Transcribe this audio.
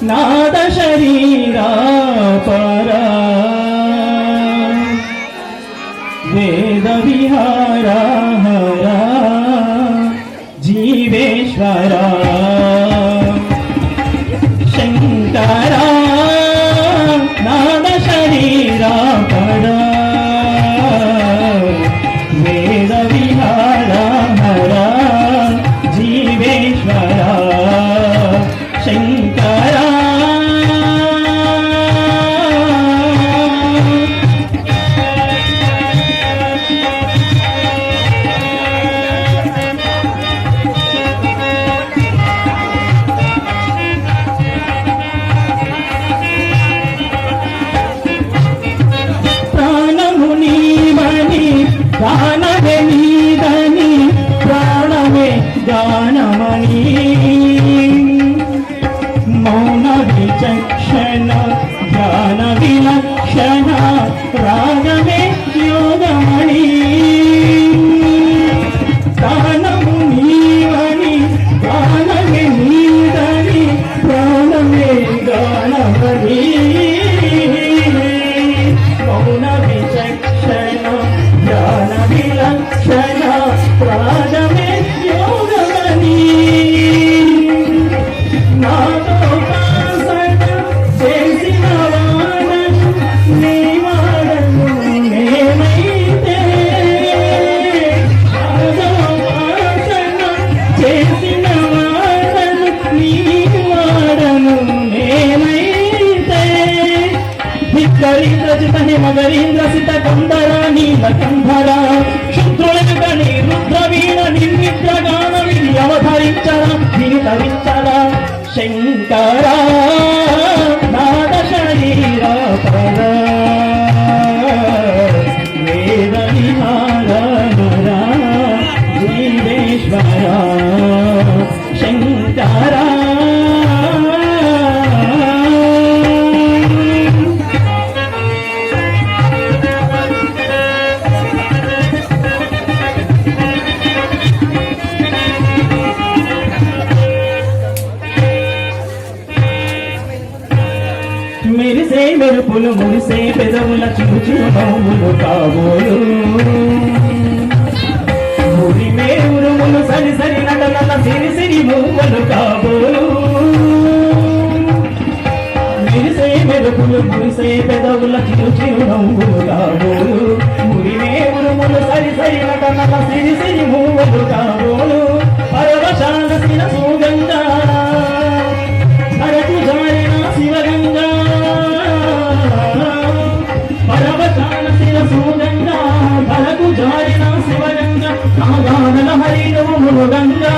नाद शरीरा परा वेद विहारा हरा जीवेश्वरा शंकरा नाद शरीरा परा वेद विहारा हरा जीवेश्वरा शंकरा गानवे नीदनी प्राणवे गानमणि मौन विचक्षण ज्ञान विलक्षण रागवे योगमणि गानमुनीवनि गानवे नीदनी प्राणवे गानमणि मौन विचक्षण ज्ञान विलक्षण रागवे योगमणि नादोपासన చేసిన వాడను నీ వాడను నేనైతే నాదోపాసన చేసిన వాడను నీ వాడను నేనైతే ధిక్కరీంద్ర చిత హిమగరీంద్ర సిత కందర నీల కంధర శుద్రులగని రుద్రవీణ నిర్మిత్ర గాన విధి అవతరించరా వినితరించరా శంకరా నాద శరీర పర వేద విహార హర జీవేశ్వర శంకరా మెరిసే మెరుపులు మురిసే పెదవుల చిరుచిరు నవ్వులు కాబోలు మురిమే ఉరుములు సరి సరి నటనల సిరి సిరి మువ్వలు కాబోలు మెరిసే మెరుపులు మురిసే పెదవుల చిరుచిరు నవ్వులు కాబోలు మురిమే ఉరుములు సరి సరి నటనల సిరి సిరి మువ్వలు కాబోలు పరవశాల శిల సుగంగా అరకు జారిన శివగంగా పరవశాల శిల సుగంగా అరకు జారిన శివగంగా నాగానల హరిను గంగా